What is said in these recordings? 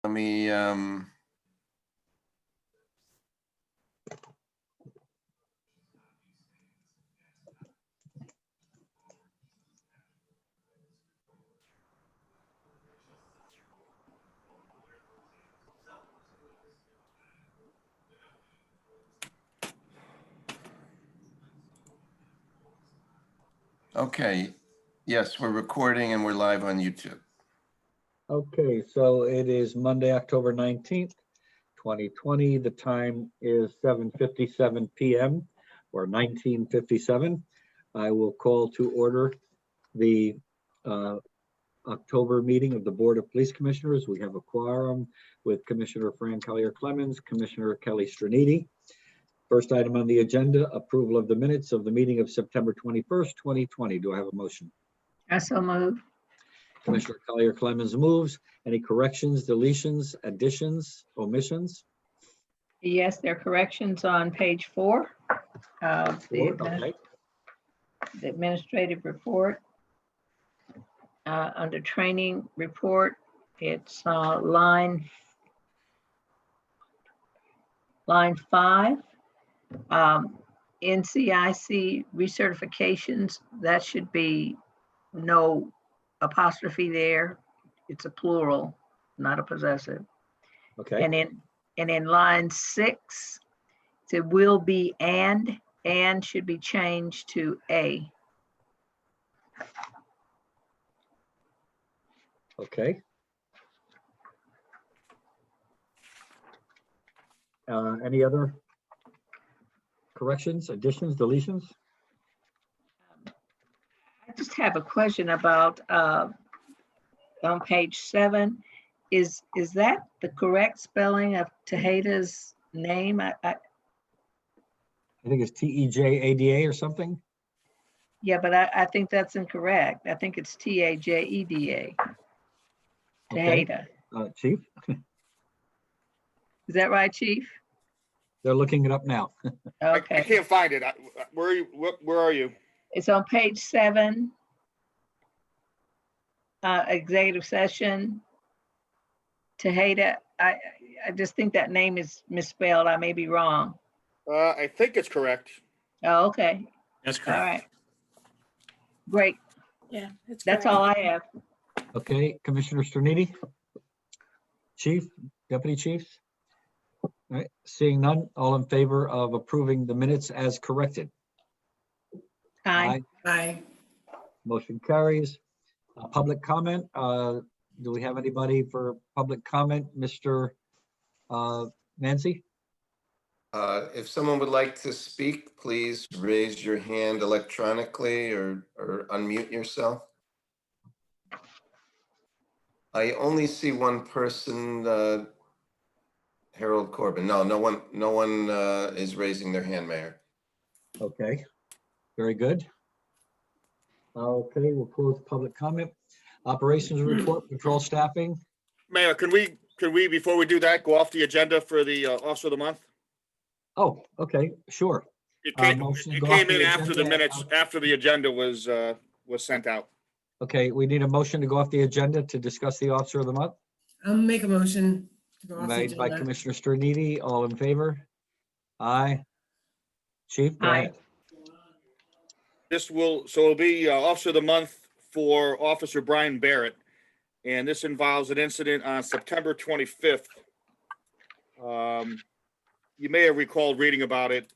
Let me, okay. Yes, we're recording and we're live on YouTube. Okay, so it is Monday, October 19th, 2020. The time is 7:57 p.m. or 19:57. I will call to order the October meeting of the Board of Police Commissioners. We have a quorum with Commissioner Fran Collier-Clemens, Commissioner Kelly Straniti. First item on the agenda, approval of the minutes of the meeting of September 21st, 2020. Do I have a motion? I so move. Commissioner Collier-Clemens moves. Any corrections, deletions, additions, omissions? Yes, there are corrections on page 4 of Okay. the administrative report. Under training report, it's line 5. NCIC recertifications, that should be no apostrophe there. It's a plural, not a possessive. Okay. And in line 6, it will be and should be changed to a. Okay. Any other corrections, additions, deletions? I just have a question about on page 7. Is that the correct spelling of Tejeda's name? I think it's T-E-J-A-D-A or something. Yeah, but I think that's incorrect. I think it's T-A-J-E-D-A. Okay. Tejeda. Chief, Is that right, Chief? they're looking it up now. I Okay. can't find it. Where are you? Where are you? It's on page 7. Executive session. Tejeda. I just think that name is misspelled. I may be wrong. I think it's correct. Oh, okay. That's All correct. right. Great. Yeah, it's That's correct. all I have. Okay, Commissioner Straniti? Chief, Deputy Chiefs? All right, seeing none, all in favor of approving the minutes as corrected? Aye. Aye. Motion carries. Public comment. Do we have anybody for public comment? Mr. Nancy? If someone would like to speak, please raise your hand electronically or unmute yourself. I only see one person, Harold Corbin. No one is raising their hand, Mayor. Okay, very good. Okay, we'll close public comment. Operations report, patrol staffing. Mayor, can we before we do that go off the agenda for the Officer of the Month? Oh, okay, sure. It came, Motion to it go off came in the after the agenda. minutes, after the agenda was sent out. Okay, we need a motion to go off the agenda to discuss the officer of the month. I'll make a motion to go off the Made by agenda. Commissioner Straniti. All in favor? Aye. Chief, go Aye. ahead. It'll be Officer of the Month for Officer Brian Barrett. And this involves an incident on September 25th. You may have recalled reading about it.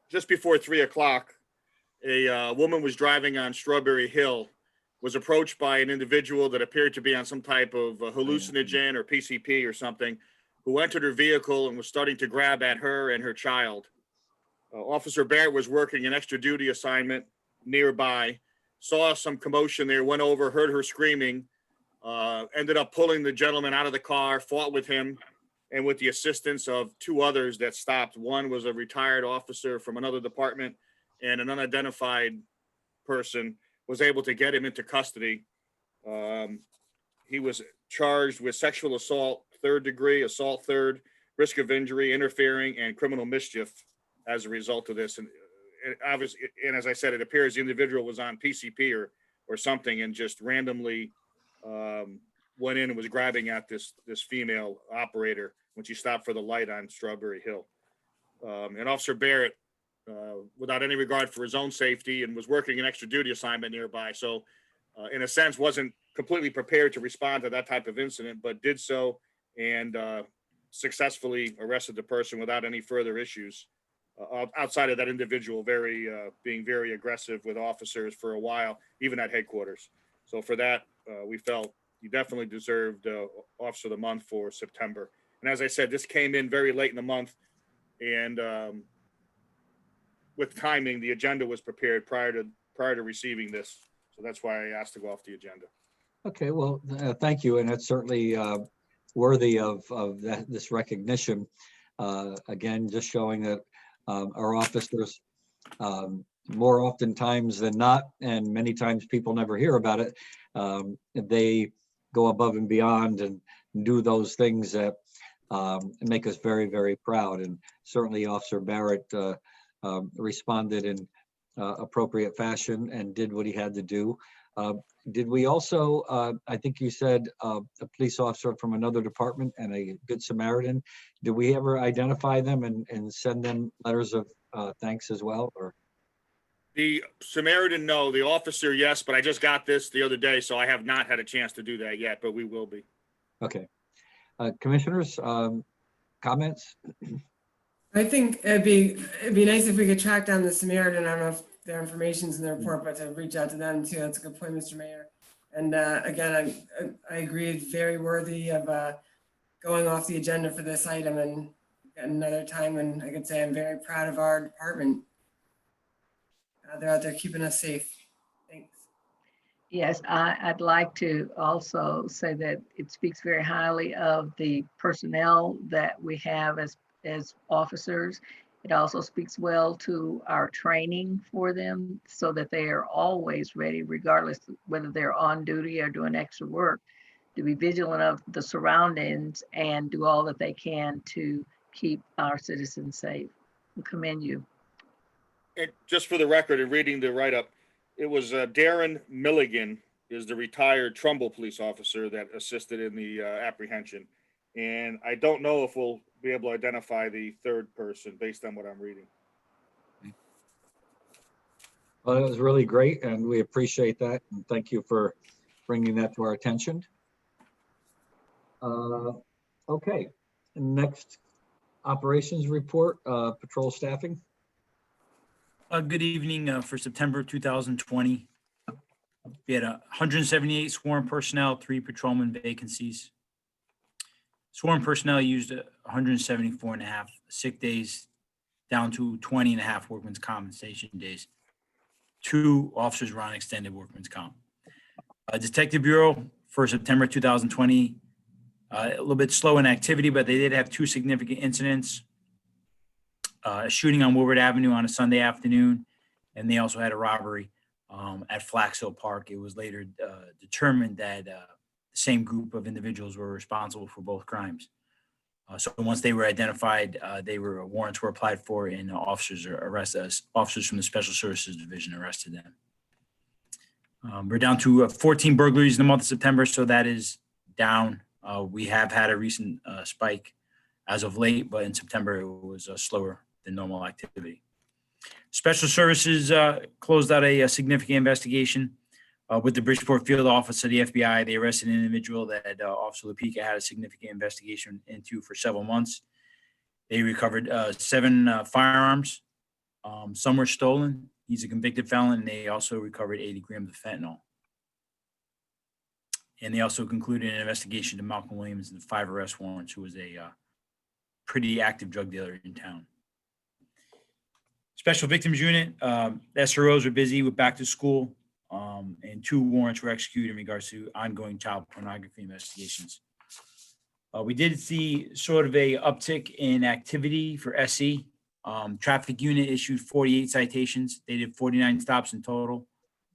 Just before 3 o'clock, a woman was driving on Strawberry Hill, was approached by an individual that appeared to be on some type of hallucinogen or PCP or something, who entered her vehicle and was starting to grab at her and her child. Officer Barrett was working an extra duty assignment nearby, saw some commotion there, went over, heard her screaming, ended up pulling the gentleman out of the car, fought with him, and with the assistance of 2 others that stopped. One was a retired officer from another department, and an unidentified person was able to get him into custody. He was charged with sexual assault, 3rd degree, assault 3rd, risk of injury, interfering, and criminal mischief as a result of this. And obviously, and as I said, it appears the individual was on PCP or something and just randomly went in and was grabbing at this female operator when she stopped for the light on Strawberry Hill. And Officer Barrett, without any regard for his own safety, and was working an extra duty assignment nearby, so in a sense wasn't completely prepared to respond to that type of incident, but did so and successfully arrested the person without any further issues. Outside of that individual being very aggressive with officers for a while, even at headquarters. So for that, we felt he definitely deserved Officer of the Month for September. And as I said, this came in very late in the month, and with timing, the agenda was prepared prior to receiving this. So that's why I asked to go off the agenda. Okay, well, thank you, and that's certainly worthy of this recognition. Again, just showing that our officers, more oftentimes than not, and many times people never hear about it, they go above and beyond and do those things that make us very, very proud. And certainly Officer Barrett responded in appropriate fashion and did what he had to do. Did we also, I think you said a police officer from another department and a Good Samaritan, did we ever identify them and send them letters of thanks as well? Or The Samaritan, no. The officer, yes, but I just got this the other day, so I have not had a chance to do that yet, but we will be. okay. Commissioners, comments? I think it'd be nice if we could track down the Samaritan. I don't know if their information's in the report, but to reach out to them too. That's a good point, Mr. Mayor. And again, I agree, it's very worthy of going off the agenda for this item and another time. And I could say I'm very proud of our department. They're out there keeping us safe. Thanks. Yes, I'd like to also say that it speaks very highly of the personnel that we have as officers. It also speaks well to our training for them so that they are always ready, regardless of whether they're on duty or doing extra work, to be vigilant of the surroundings and do all that they can to keep our citizens safe. We commend you. And just for the record, in reading the write-up, it was Darren Milligan is the retired Trumbull police officer that assisted in the apprehension. And I don't know if we'll be able to identify the third person based on what I'm reading. Well, it was really great, and we appreciate that. And thank you for bringing that to our attention. Okay, next operations report, patrol staffing. Good evening. For September 2020, we had 178 sworn personnel, 3 patrolman vacancies. Sworn personnel used 174 and a half sick days, down to 20 and a half workman's compensation days. 2 officers were on extended workman's comp. Detective Bureau for September 2020, a little bit slow in activity, but they did have 2 significant incidents. A shooting on Woodward Avenue on a Sunday afternoon, and they also had a robbery at Flaxhill Park. It was later determined that the same group of individuals were responsible for both crimes. So once they were identified, warrants were applied for, and officers from the Special Services Division arrested them. We're down to 14 burglaries in the month of September, so that is down. We have had a recent spike as of late, but in September it was slower than normal activity. Special Services closed out a significant investigation with the Bridgeport Field Office of the FBI. They arrested an individual that Officer Lapika had a significant investigation into for several months. They recovered 7 firearms. Some were stolen. He's a convicted felon, and they also recovered 80 grams of fentanyl. And they also concluded an investigation to Malcolm Williams and 5 arrest warrants, who was a pretty active drug dealer in town. Special Victims Unit, SROs were busy with back to school, and 2 warrants were executed in regards to ongoing child pornography investigations. We did see sort of a uptick in activity for SE. Traffic Unit issued 48 citations. They did 49 stops in total.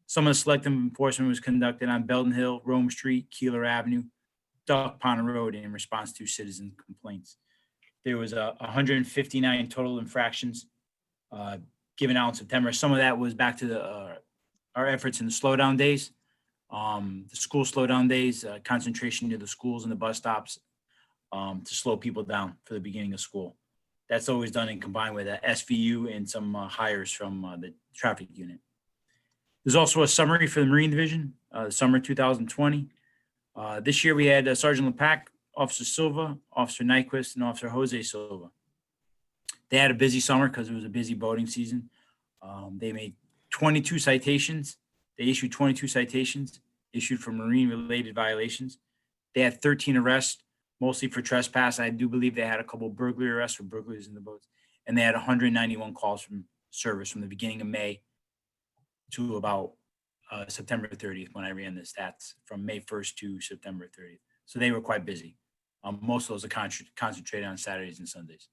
Some of the selective enforcement was conducted on Belden Hill, Rome Street, Keeler Avenue, Duck Pond Road in response to citizen complaints. There was 159 total infractions given out in September. Some of that was back to our efforts in the slowdown days. The school slowdown days, concentration near the schools and the bus stops to slow people down for the beginning of school. That's always done and combined with SVU and some hires from the traffic unit. There's also a summary for the Marine Division, summer 2020. This year we had Sergeant Lepak, Officer Silva, Officer Nyquist, and Officer Jose Silva. They had a busy summer because it was a busy boating season. They made 22 citations. They issued 22 citations issued for marine-related violations. They had 13 arrests, mostly for trespass. I do believe they had a couple burglary arrests for burglaries in the boats. And they had 191 calls from service from the beginning of May to about September 30th when I ran the stats, from May 1st to September 30th. So they were quite busy. Most of those are concentrated on Saturdays and Sundays.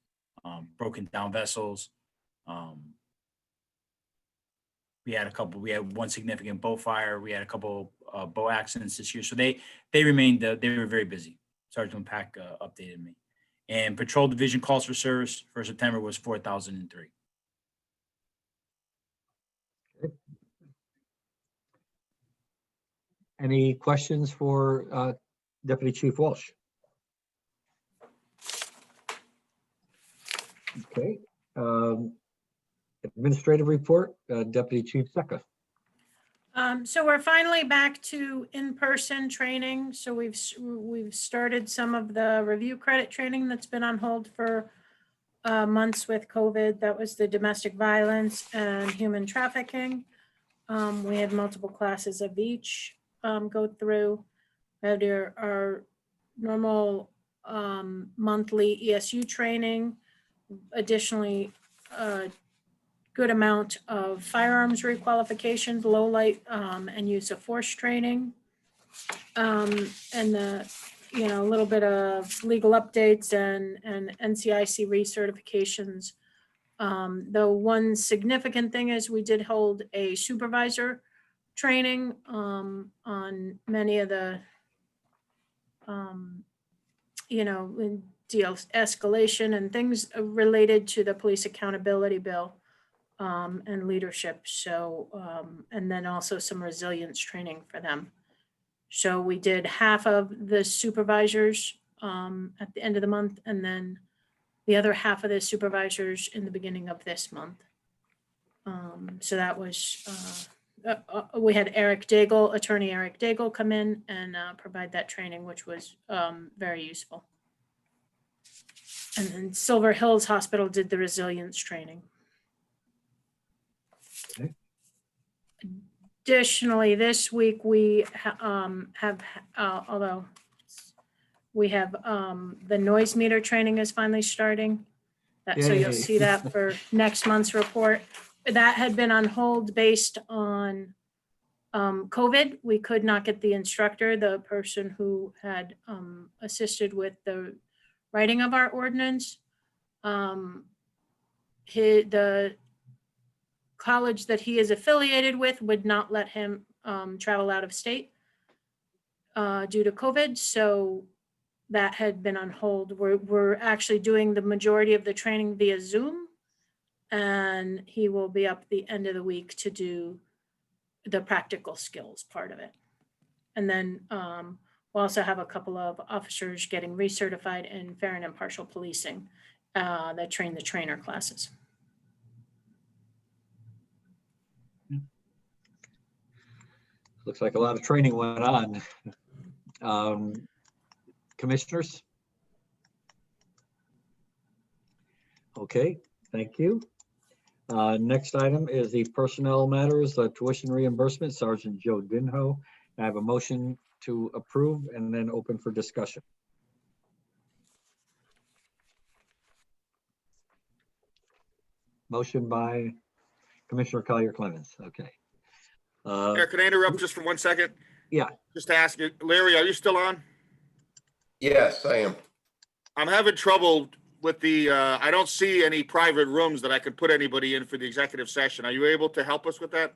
Broken down vessels. We had one significant boat fire. We had a couple boat accidents this year. So they remained, they were very busy. Sergeant Pack updated me. And patrol division calls for service for September was 4,003. Any questions for Deputy Chief Walsh? Okay. Administrative report, Deputy Chief Secca. So we're finally back to in-person training. So we've started some of the review credit training that's been on hold for months with COVID. That was the domestic violence and human trafficking. We had multiple classes of each go through. We had our normal monthly ESU training. Additionally, good amount of firearms requalifications, low light and use of force training. And a little bit of legal updates and NCIC recertifications. The one significant thing is we did hold a supervisor training on many of the, de-escalation and things related to the police accountability bill. And leadership. So, and then also some resilience training for them. So we did half of the supervisors at the end of the month, and then the other half of the supervisors in the beginning of this month. So that was, we had attorney Eric Daigle come in and provide that training, which was very useful. And then Silver Hills Hospital did the resilience training. Additionally, this week we although we have the noise meter training is finally starting. So you'll see that for next month's report. That had been on hold based on COVID. We could not get the instructor, the person who had assisted with the writing of our ordinance. The college that he is affiliated with would not let him travel out of state due to COVID. So that had been on hold. We're actually doing the majority of the training via Zoom, and he will be up the end of the week to do the practical skills part of it. And then we'll also have a couple of officers getting recertified in fair and impartial policing that train the trainer classes. Looks like a lot of training went on. Commissioners? Okay, thank you. Next item is the personnel matters, tuition reimbursement, Sergeant Joe Dinho. I have a motion to approve and then open for discussion. Motion by Commissioner Collier Clemens. Okay. Eric, can I interrupt just for 1 second? Yeah. Just to ask you, Larry, are you still on? Yes, I am. I'm having trouble with the, I don't see any private rooms that I could put anybody in for the executive session. Are you able to help us with that?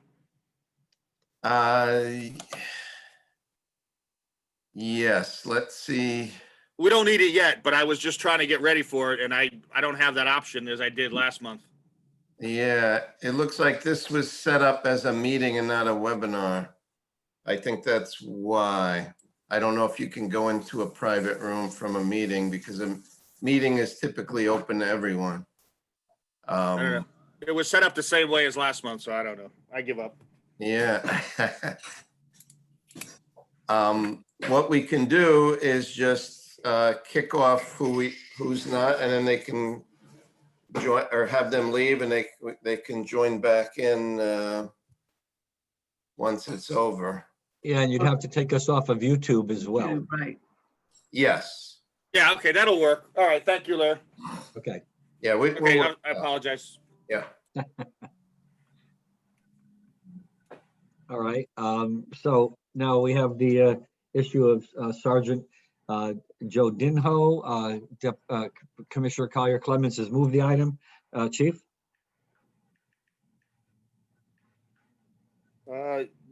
Yes, let's see. We don't need it yet, but I was just trying to get ready for it, and I don't have that option as I did last month. Yeah, it looks like this was set up as a meeting and not a webinar. I think that's why. I don't know if you can go into a private room from a meeting because a meeting is typically open to everyone. I don't know. It was set up the same way as last month, so I don't know. I give up. Yeah. What we can do is just kick off who's not, and then they can join or have them leave and they can join back in once it's over. Yeah, and you'd have to take us off of YouTube as well. Right. Yes. Yeah, okay, that'll work. All right, thank you, Larry. Okay. Yeah, Okay, we'll I apologize. yeah. All right. So now we have the issue of Sergeant Joe Dinho. Commissioner Collier Clemens has moved the item. Chief?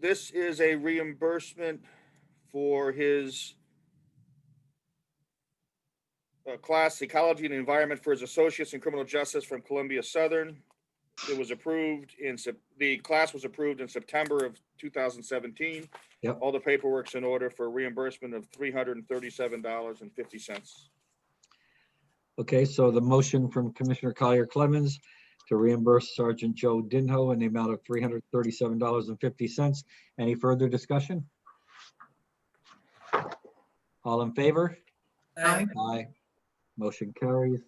This is a reimbursement for his class, Ecology and Environment, for his associates in criminal justice from Columbia Southern. It was approved the class was approved in September of 2017. Yep. All the paperwork's in order for reimbursement of $337.50. Okay, so the motion from Commissioner Collier Clemens to reimburse Sergeant Joe Dinho in the amount of $337.50. Any further discussion? All in favor? Aye. Aye. Motion carries.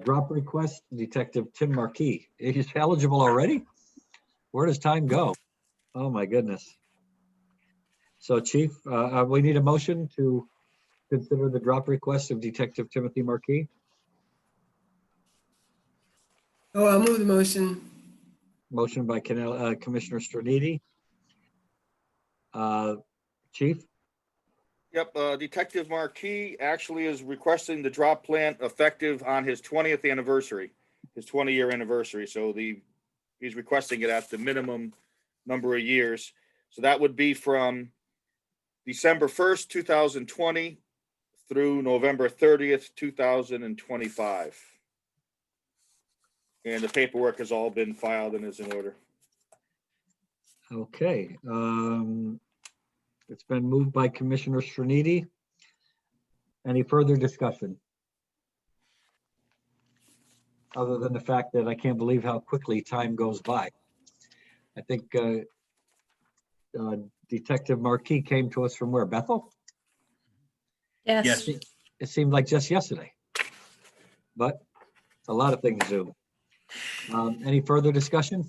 Drop request, Detective Tim Marquis. He's eligible already? Where does time go? Oh, my goodness. So Chief, we need a motion to consider the drop request of Detective Timothy Marquis. Oh, I'll move the motion. Motion by Commissioner Stronidi. Chief? Yep, Detective Marquis actually is requesting the drop plant effective on his 20th anniversary, his 20-year anniversary. So he's requesting it at the minimum number of years. So that would be from December 1st, 2020 through November 30th, 2025. And the paperwork has all been filed and is in order. Okay. It's been moved by Commissioner Stronidi. Any further discussion? Other than the fact that I can't believe how quickly time goes by. I think Detective Marquis came to us from where, Bethel? Yes. It seemed like just yesterday, but a lot of things do. Any further discussion?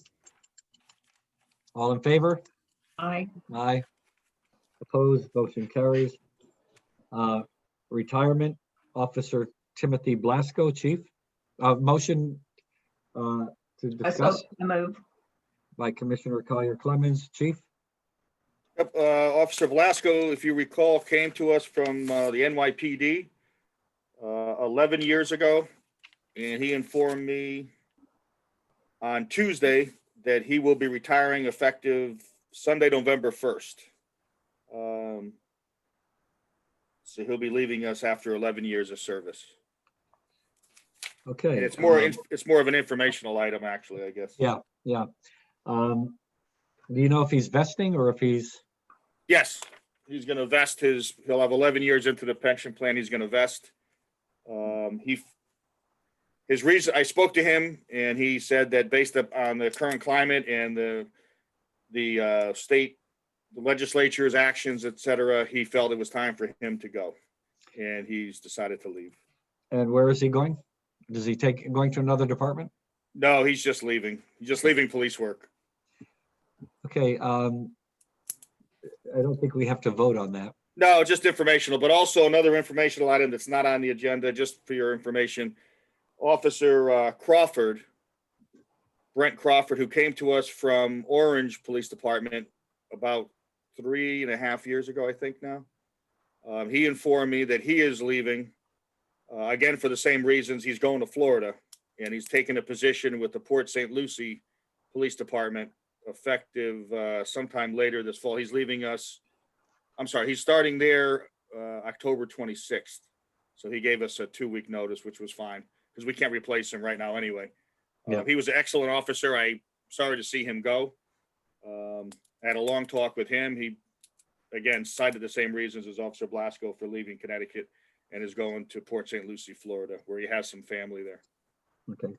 All in favor? Aye. Aye. Opposed, motion carries. Retirement, Officer Timothy Blasco, Chief. Motion to discuss I move. by Commissioner Collier Clemens, Chief. Yep, Officer Velasco, if you recall, came to us from the NYPD 11 years ago, and he informed me on Tuesday that he will be retiring effective Sunday, November 1st. So he'll be leaving us after 11 years of service. Okay. And it's more of an informational item, actually, I guess. Yeah. Do you know if he's vesting or if he's? Yes, he's going to vest he'll have 11 years into the pension plan. He's going to vest. His reason, I spoke to him and he said that based on the current climate and the state, the legislature's actions, et cetera, he felt it was time for him to go, and he's decided to leave. And where is he going? Does he going to another department? No, he's just leaving. He's just leaving police work. Okay. I don't think we have to vote on that. No, just informational, but also another informational item that's not on the agenda, just for your information. Officer Crawford, Brent Crawford, who came to us from Orange Police Department about 3.5 years ago, I think now. He informed me that he is leaving, again, for the same reasons. He's going to Florida, and he's taking a position with the Port St. Lucie Police Department effective sometime later this fall. He's leaving us. I'm sorry, he's starting there October 26th. So he gave us a 2-week notice, which was fine because we can't replace him right now anyway. Yeah. He was an excellent officer. I'm sorry to see him go. I had a long talk with him. He again, cited the same reasons as Officer Blasco for leaving Connecticut and is going to Port St. Lucie, Florida, where he has some family there. Okay.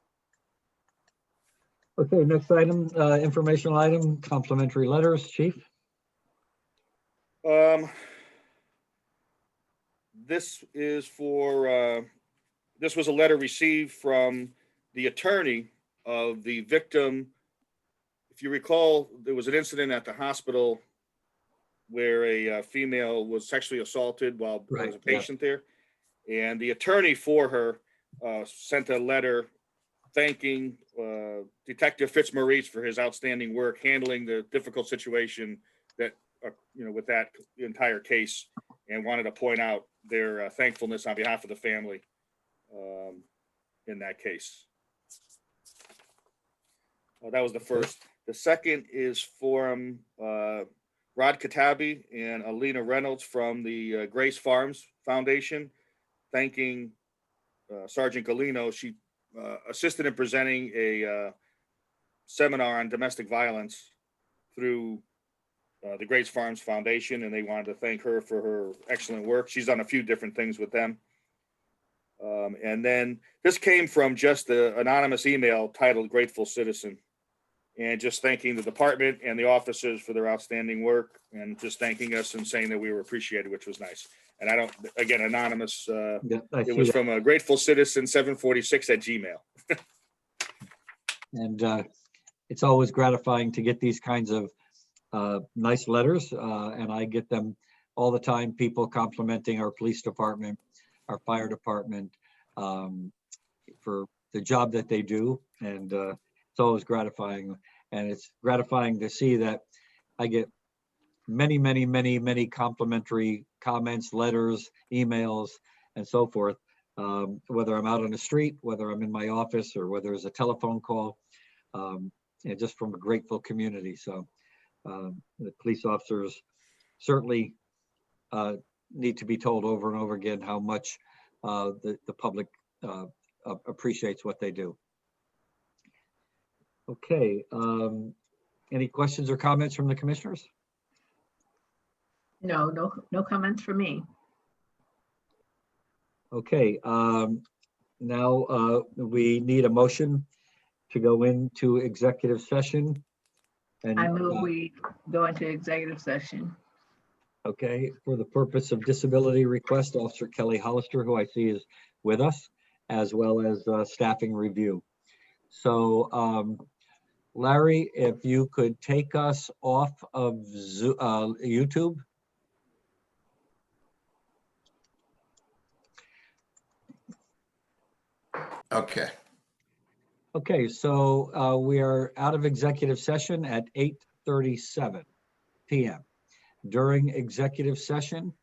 Okay, next item, informational item, complimentary letters, Chief. This is for, this was a letter received from the attorney of the victim. If you recall, there was an incident at the hospital where a female was sexually assaulted while there was a Right, yeah. patient there. And the attorney for her sent a letter thanking Detective Fitzmaurice for his outstanding work handling the difficult situation that, with that entire case, and wanted to point out their thankfulness on behalf of the family in that case. That was the first. The second is from Rod Katabi and Alina Reynolds from the Grace Farms Foundation, thanking Sergeant Galino. She assisted in presenting a seminar on domestic violence through the Grace Farms Foundation, and they wanted to thank her for her excellent work. She's done a few different things with them. And then this came from just an anonymous email titled Grateful Citizen, and just thanking the department and the officers for their outstanding work, and just thanking us and saying that we were appreciated, which was nice. And I don't, again, anonymous, Yeah, I it see was that. from a Grateful Citizen 746 at Gmail. And it's always gratifying to get these kinds of nice letters, and I get them all the time, people complimenting our police department, our fire department, for the job that they do. And it's always gratifying. And it's gratifying to see that I get many complimentary comments, letters, emails, and so forth, whether I'm out on the street, whether I'm in my office, or whether it's a telephone call, and just from a grateful community. So the police officers certainly need to be told over and over again how much the public appreciates what they do. Okay, any questions or comments from the commissioners? No comments for me. Okay, now we need a motion to go into executive session. And I move we go into executive session. okay, for the purpose of disability request, Officer Kelly Hollister, who I see is with us, as well as staffing review. So Larry, if you could take us off of YouTube. Okay. Okay, so we are out of executive session at 8:37 p.m. During executive session,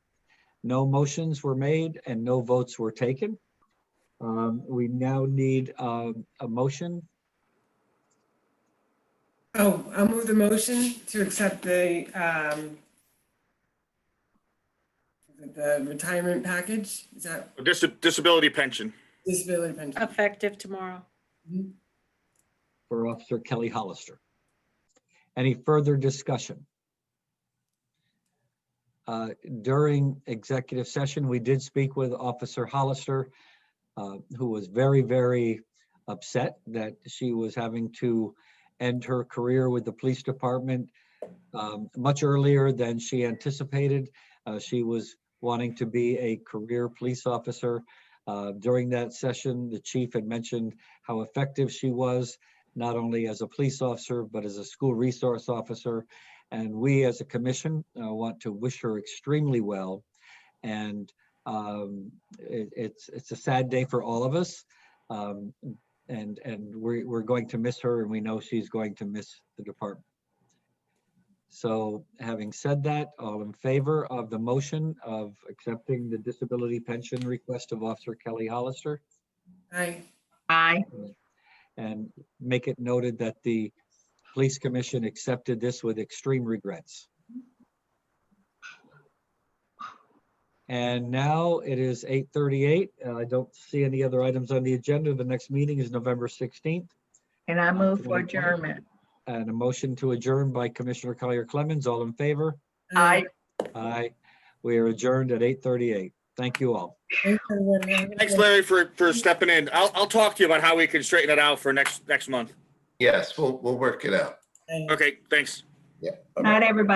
no motions were made and no votes were taken. We now need a motion. Oh, I'll move the motion to accept the retirement package. Is that Disability pension. disability pension? Effective tomorrow. For Officer Kelly Hollister. Any further discussion? During executive session, we did speak with Officer Hollister, who was very upset that she was having to end her career with the police department much earlier than she anticipated. She was wanting to be a career police officer. During that session, the chief had mentioned how effective she was, not only as a police officer, but as a school resource officer. And we as a commission want to wish her extremely well. And it's a sad day for all of us. And we're going to miss her, and we know she's going to miss the department. So having said that, all in favor of the motion of accepting the disability pension request of Officer Kelly Hollister? Aye. Aye. And make it noted that the police commission accepted this with extreme regrets. And now it is 8:38. I don't see any other items on the agenda. The next meeting is November 16th. And I move for 2020. adjournment. And a motion to adjourn by Commissioner Collier Clemens. All in favor? Aye. Aye. We are adjourned at 8:38. Thank you all. Thanks, everyone. Have a good Thanks, day. Larry, for stepping in. I'll talk to you about how we can straighten it out for next month. Yes, we'll work it out. Bye. Okay, thanks. Yeah. Night, everybody.